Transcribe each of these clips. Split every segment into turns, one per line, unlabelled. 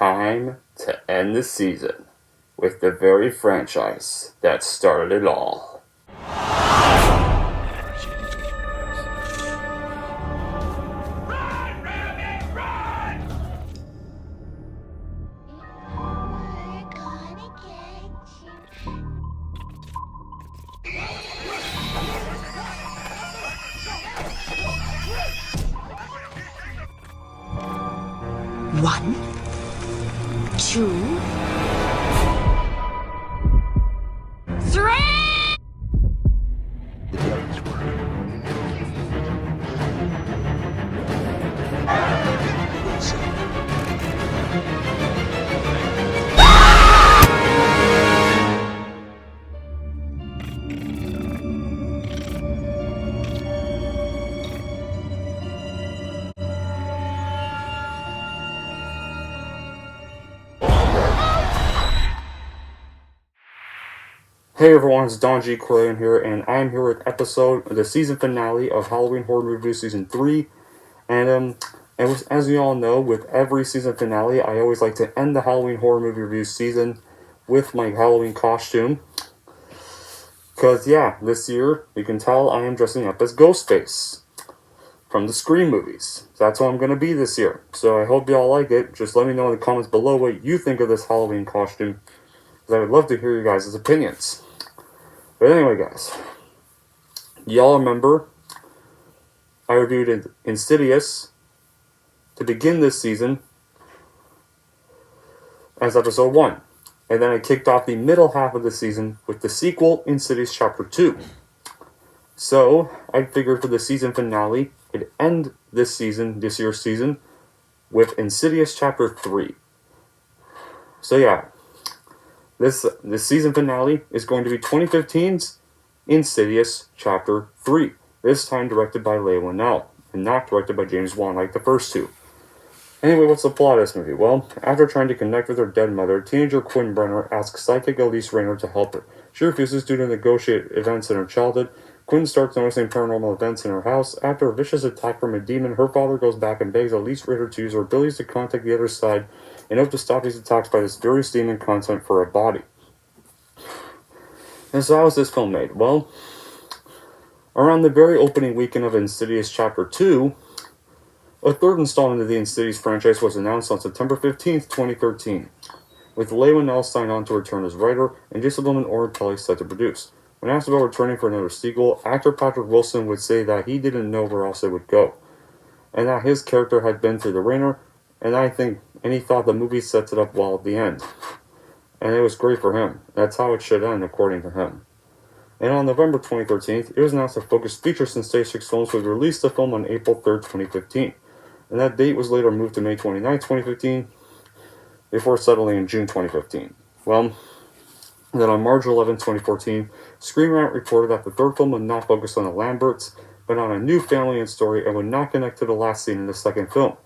time to end the season with the very franchise that started it all.
One, two, three!
Hey everyone, it's Don G. Corleone here, and I'm here with the season finale of Halloween Horror Movie Season 3. And as you all know, with every season finale, I always like to end the Halloween Horror Movie Review season with my Halloween costume. Because, yeah, this year, you can tell I am dressing up as Ghostface from the Scream movies. That's what I'm going to be this year. So I hope you all like it. Just let me know in the comments below what you think of this Halloween costume, because I would love to hear you guys' opinions. But anyway, guys, y'all remember I reviewed Insidious to begin this season as episode 1. And then I kicked off the middle half of the season with the sequel, Insidious Chapter 2. So, I figured for the season finale, I'd end this year's season, with Insidious Chapter 3. So yeah, this season finale is going to be 2015's Insidious Chapter 3. This time directed by Leigh Whannell, and not directed by James Wan like the first two. Anyway, what's the plot of this movie? Well, after trying to connect with her dead mother, teenager Quinn Brenner asks psychic Elise Rayner to help her. She refuses due to negotiate events in her childhood. Quinn starts noticing paranormal events in her house. After a vicious attack from a demon, her father goes back and begs Elise Rayner to use her abilities to contact the other side in hope to stop these attacks by this very demon content for a body. And so how was this film made? Well, around the very opening weekend of Insidious Chapter 2, a third installment of the Insidious franchise was announced on September 15th, 2013, with Leigh Whannell signed on to return as writer and Jason Blum and Orrin Kelly set to produce. When asked about returning for another sequel, actor Patrick Wilson would say that he didn't know where else it would go, and that his character had been through the ringer, and he thought the movie sets it up well at the end. And it was great for him. That's how it should end, according to him. And on November 2013, it was announced that Focus Features and Stage 6 Films would release the film on April 3rd, 2015. And that date was later moved to May 29th, 2015, before settling in June 2015. Well, then on March 11, 2014, Scream Rant reported that the third film would not focus on the Lamberts, but on a new family and story, and would not connect to the last scene in the second film.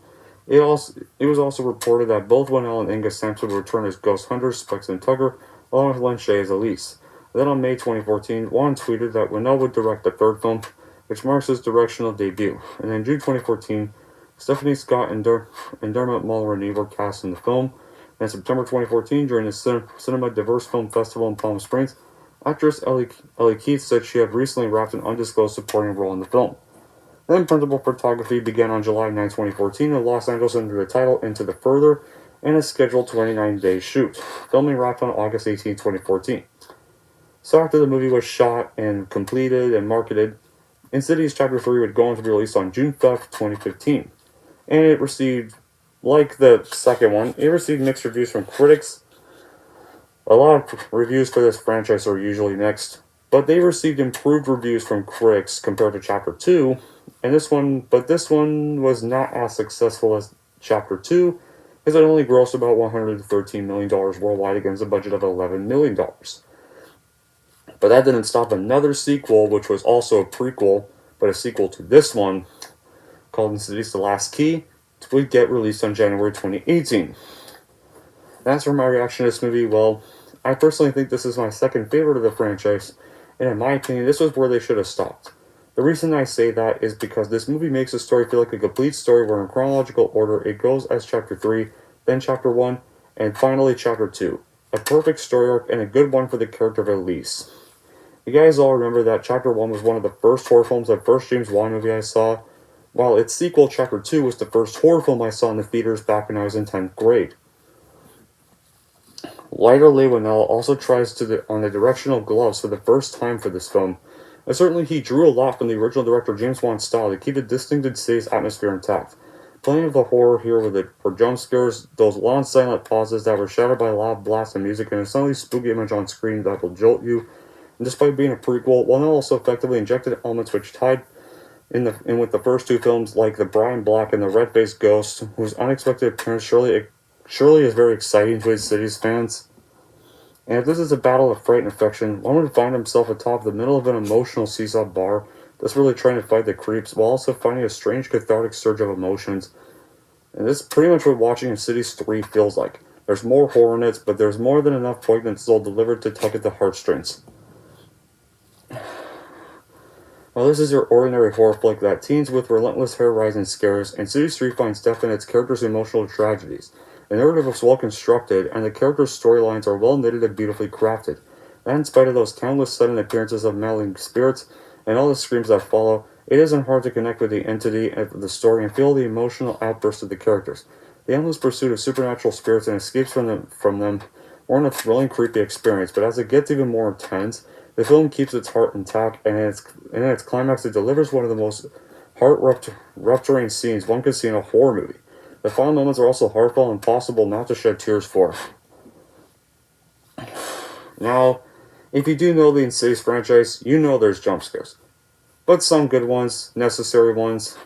It was also reported that both Whannell and Inga Sampson would return as ghost hunters, Specs and Tugger, along with Len Shay as Elise. Then on May 2014, Wan tweeted that Whannell would direct the third film, which marks his directional debut. And in June 2014, Stephanie Scott and Dermot Mulroney were cast in the film. And in September 2014, during the Cinema Diverse Film Festival in Palm Springs, actress Ellie Keith said she had recently wrapped an undisclosed supporting role in the film. Then principal photography began on July 9, 2014 in Los Angeles under the title Into the Further, and a scheduled 29-day shoot. Filming wrapped on August 18, 2014. So after the movie was shot and completed and marketed, Insidious Chapter 3 would go on to be released on June 5th, 2015. And it received, like the second one, it received mixed reviews from critics. A lot of reviews for this franchise are usually mixed, but they received improved reviews from critics compared to Chapter 2, and this one was not as successful as Chapter 2, because it only grossed about $113 million worldwide against a budget of $11 million. But that didn't stop another sequel, which was also a prequel, but a sequel to this one, called Insidious The Last Key, would get released on January 2018. As for my reaction to this movie, well, I personally think this is my second favorite of the franchise, and in my opinion, this was where they should have stopped. The reason I say that is because this movie makes the story feel like a complete story where in chronological order it goes as Chapter 3, then Chapter 1, and finally Chapter 2. A perfect story arc and a good one for the character of Elise. You guys all remember that Chapter 1 was one of the first horror films, the first James Wan movie I saw, while its sequel, Chapter 2, was the first horror film I saw in the theaters back when I was in 10th grade. Lighter Lewanell also tries on the directional gloves for the first time for this film, and certainly he drew a lot from the original director James Wan's style to keep the distinctive city's atmosphere intact. Plenty of the horror here for jump scares, those long silent pauses that were shadowed by loud blasts of music and a suddenly spooky image on screen that will jolt you. And despite being a prequel, Wanell also effectively injected elements which tied in with the first two films, like the Brian Black and the red-faced ghost, whose unexpected appearance surely is very exciting to his city's fans. And if this is a battle of fright and affection, one would find himself atop the middle of an emotional seesaw bar, that's really trying to fight the creeps, while also finding a strange cathartic surge of emotions. And this is pretty much what watching Insidious 3 feels like. There's more horror in it, but there's more than enough poignant soul delivered to tug at the heartstrings. While this is your ordinary horror flick that teens with relentless hair-raising scares, Insidious 3 finds depth in its characters' emotional tragedies. The narrative is well constructed, and the characters' storylines are well knitted and beautifully crafted. And in spite of those countless sudden appearances of meddling spirits and all the screams that follow, it isn't hard to connect with the entity of the story and feel the emotional outbursts of the characters. The endless pursuit of supernatural spirits and escapes from them weren't a thrilling, creepy experience, but as it gets even more intense, the film keeps its heart intact, and in its climax, it delivers one of the most heart-rupturing scenes one could see in a horror movie. The final moments are also heartfelt and impossible not to shed tears for. Now, if you do know the Insidious franchise, you know there's jump scares. But some good ones, necessary ones,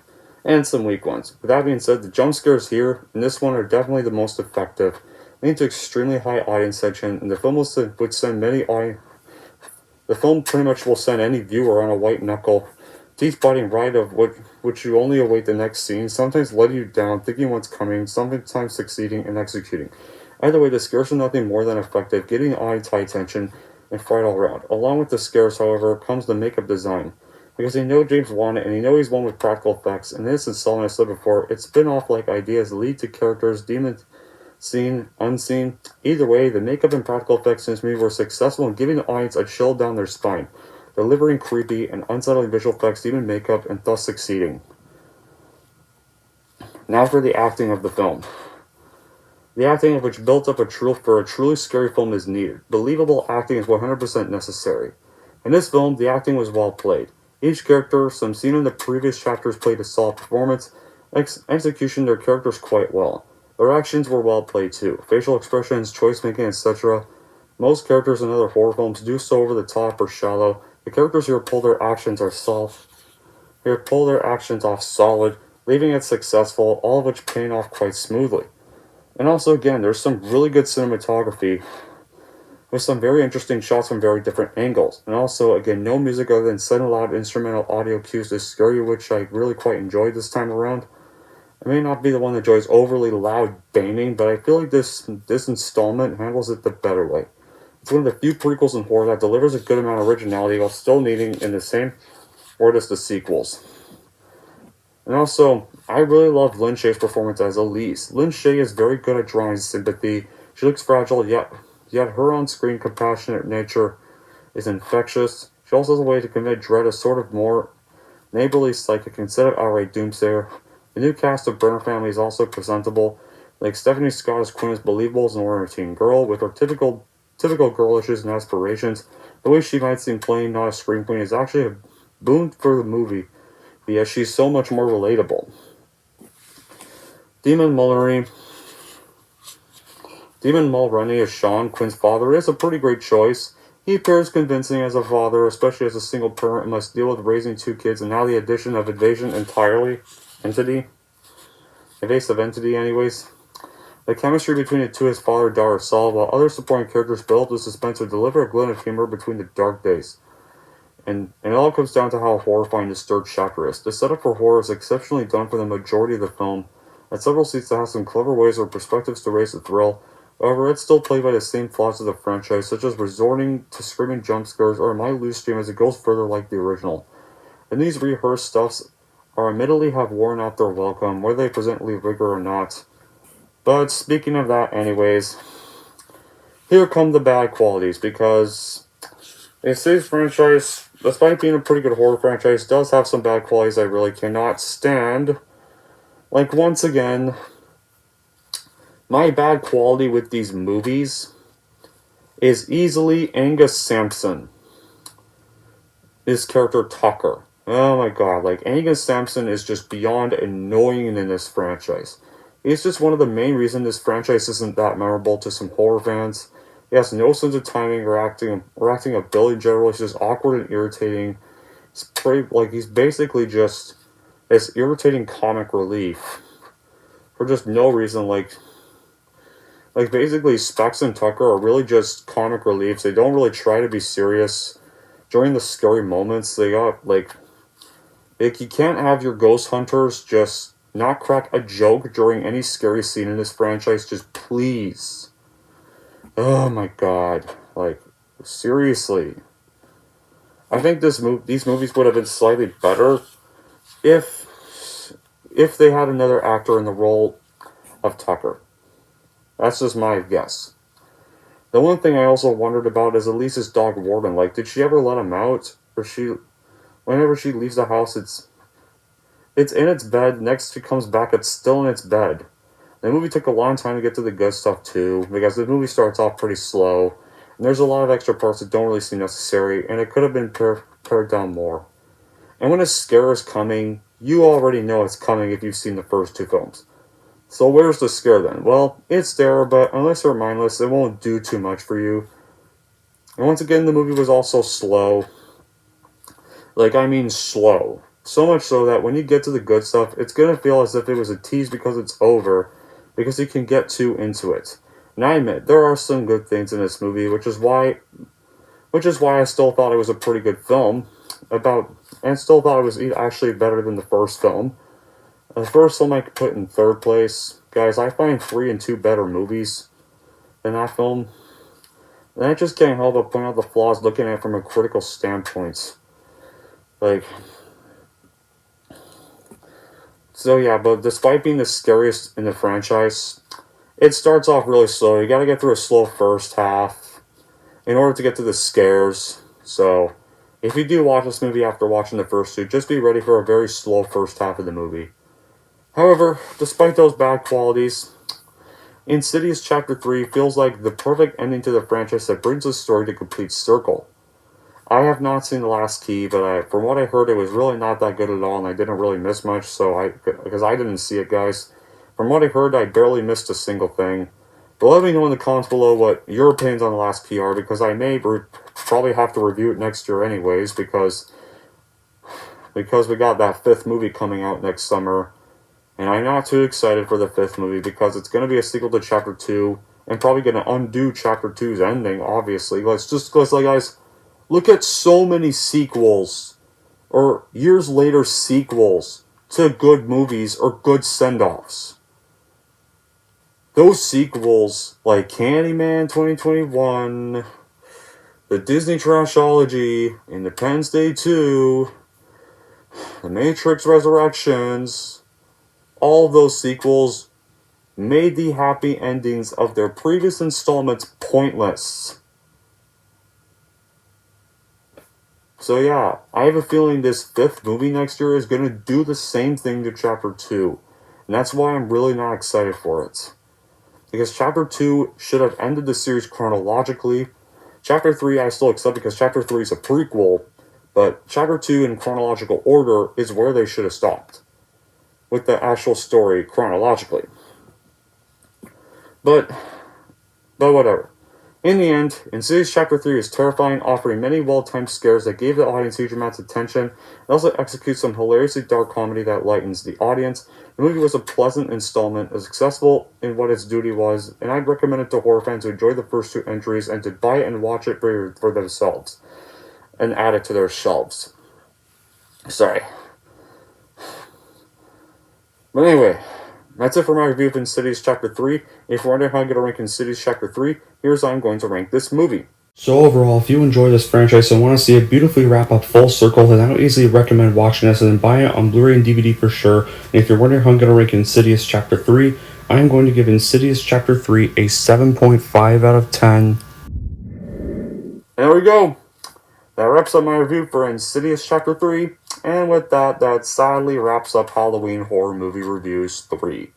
and some weak ones. With that being said, the jump scares here, in this one, are definitely the most effective, leading to extremely high audience tension, and the film would send many The film pretty much will send any viewer on a white knuckle, teeth-biting ride of which you only await the next scene, sometimes letting you down, thinking what's coming, sometimes succeeding and executing. Either way, the scares are nothing more than effective, getting audience high tension and fright all around. Along with the scares, however, comes the makeup design. Because you know James Wan and you know he's one with practical effects, and in this installment, I said before, its spin-off-like ideas lead to characters, demons, seen, unseen. Either way, the makeup and practical effects in this movie were successful in giving the audience a chill down their spine, delivering creepy and unsettling visual effects, even makeup, and thus succeeding. Now for the acting of the film. The acting of which built up for a truly scary film is needed. Believable acting is 100% necessary. In this film, the acting was well played. Each character, some seen in the previous chapters, played a solid performance. Execution their characters quite well. Their actions were well played too. Facial expressions, choice making, etc. Most characters in other horror films do so over the top or shallow. The characters here pull their actions off solid, leaving it successful, all of which paying off quite smoothly. And also again, there's some really good cinematography with some very interesting shots from very different angles. And also, again, no music other than sudden loud instrumental audio cues to scare you, which I really quite enjoyed this time around. I may not be the one that enjoys overly loud banging, but I feel like this installment handles it the better way. It's one of the few prequels in horror that delivers a good amount of originality while still needing in the same word as the sequels. And also, I really love Lin Shaye's performance as Elise. Lin Shaye is very good at drawing sympathy. She looks fragile, yet her on-screen compassionate nature is infectious. She also has a way to convey dread as sort of more neighborly psychic instead of outright doomsayer. The new cast of Burner family is also presentable. Like Stephanie Scott as Quinn is believable as an ordinary teen girl with her typical girl issues and aspirations. The way she might seem plain, not a scream queen, is actually a boon for the movie, because she's so much more relatable. Demon Mulroney as Sean, Quinn's father, is a pretty great choice. He appears convincing as a father, especially as a single parent and must deal with raising two kids, and now the addition of evasive entity anyways. The chemistry between the two as father and daughter is solid, while other supporting characters build the suspense to deliver a glint of humor between the dark days. And it all comes down to how horrifying this third chapter is. The setup for horror is exceptionally done for the majority of the film, and several scenes that have some clever ways or perspectives to raise the thrill. However, it's still played by the same flaws of the franchise, such as resorting to screaming jump scares or my loose stream as it goes further like the original. And these rehearsed stuffs are admittedly have worn out their welcome, whether they present leave rigor or not. But speaking of that anyways, here come the bad qualities, because the Insidious franchise, despite being a pretty good horror franchise, does have some bad qualities I really cannot stand. Like, once again, my bad quality with these movies is easily Angus Sampson. His character Tucker. Oh my god, like, Angus Sampson is just beyond annoying in this franchise. He's just one of the main reasons this franchise isn't that memorable to some horror fans. He has no sense of timing or acting ability in general. He's just awkward and irritating. He's basically just this irritating comic relief for just no reason. Like basically Specs and Tucker are really just comic reliefs. They don't really try to be serious during the scary moments. They got like you can't have your ghost hunters just not crack a joke during any scary scene in this franchise. Just please. Oh my god. Like, seriously. I think these movies would have been slightly better if they had another actor in the role of Tucker. That's just my guess. The one thing I also wondered about is Elise's dog Warden. Like, did she ever let him out? Or whenever she leaves the house, it's in its bed. Next she comes back, it's still in its bed. The movie took a long time to get to the good stuff too, because the movie starts off pretty slow, and there's a lot of extra parts that don't really seem necessary, and it could have been pared down more. And when a scare is coming, you already know it's coming if you've seen the first two films. So where's the scare then? Well, it's there, but unless you're mindless, it won't do too much for you. And once again, the movie was also slow. Like, I mean slow. So much so that when you get to the good stuff, it's gonna feel as if it was a tease because it's over, because you can get too into it. And I admit, there are some good things in this movie, which is why I still thought it was a pretty good film, and still thought it was actually better than the first film. The first film I could put in third place. Guys, I find 3 and 2 better movies than that film. And I just can't help but point out the flaws looking at it from a critical standpoint. Like, so yeah, but despite being the scariest in the franchise, it starts off really slow. You gotta get through a slow first half in order to get to the scares. So, if you do watch this movie after watching the first two, just be ready for a very slow first half of the movie. However, despite those bad qualities, Insidious Chapter 3 feels like the perfect ending to the franchise that brings the story to complete circle. I have not seen The Last Key, but from what I heard, it was really not that good at all, and I didn't really miss much, because I didn't see it, guys. From what I heard, I barely missed a single thing. But let me know in the comments below what your opinions on The Last Key are, because I may probably have to review it next year anyways, because we got that 5th movie coming out next summer. And I'm not too excited for the 5th movie because it's going to be a sequel to Chapter 2 and probably going to undo Chapter 2's ending, obviously. Guys, look at so many sequels or years later sequels to good movies or good send-offs. Those sequels, like Candyman 2021, the Disney Trashology, Independence Day 2, The Matrix Resurrections, all of those sequels made the happy endings of their previous installments pointless. So yeah, I have a feeling this 5th movie next year is going to do the same thing to Chapter 2. And that's why I'm really not excited for it. Because Chapter 2 should have ended the series chronologically. Chapter 3 I still accept because Chapter 3 is a prequel. But Chapter 2 in chronological order is where they should have stopped with the actual story chronologically. But whatever. In the end, Insidious Chapter 3 is terrifying, offering many well-timed scares that gave the audience huge amounts of tension. It also executes some hilariously dark comedy that lightens the audience. The movie was a pleasant installment, as successful in what its duty was, and I'd recommend it to horror fans who enjoyed the first 2 entries and to buy it and watch it for themselves and add it to their shelves. Sorry. But anyway, that's it for my review of Insidious Chapter 3. If you're wondering how I'm going to rank Insidious Chapter 3, here's how I'm going to rank this movie. So overall, if you enjoy this franchise and want to see it beautifully wrap up full circle, then I would easily recommend watching this and then buying it on Blu-ray and DVD for sure. And if you're wondering how I'm going to rank Insidious Chapter 3, I'm going to give Insidious Chapter 3 a 7.5 out of 10. There we go. That wraps up my review for Insidious Chapter 3. And with that, that sadly wraps up Halloween Horror Movie Reviews 3.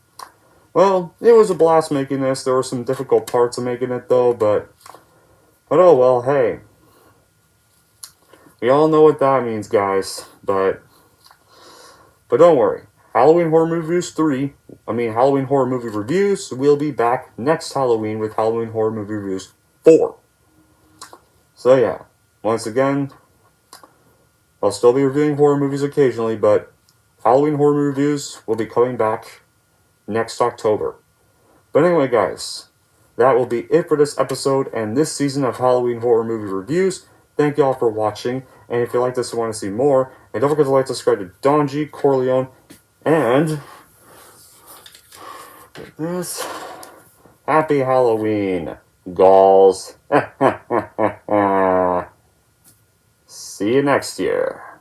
Well, it was a blast making this. There were some difficult parts of making it though, but oh well, hey. We all know what that means, guys. But don't worry. Halloween Horror Movie Reviews will be back next Halloween with Halloween Horror Movie Reviews 4. So yeah, once again, I'll still be reviewing horror movies occasionally, but Halloween Horror Movie Reviews will be coming back next October. But anyway, guys, that will be it for this episode and this season of Halloween Horror Movie Reviews. Thank you all for watching, and if you like this and want to see more, and don't forget to like, subscribe to Donji, Corleone, and this. Happy Halloween, galls. See you next year.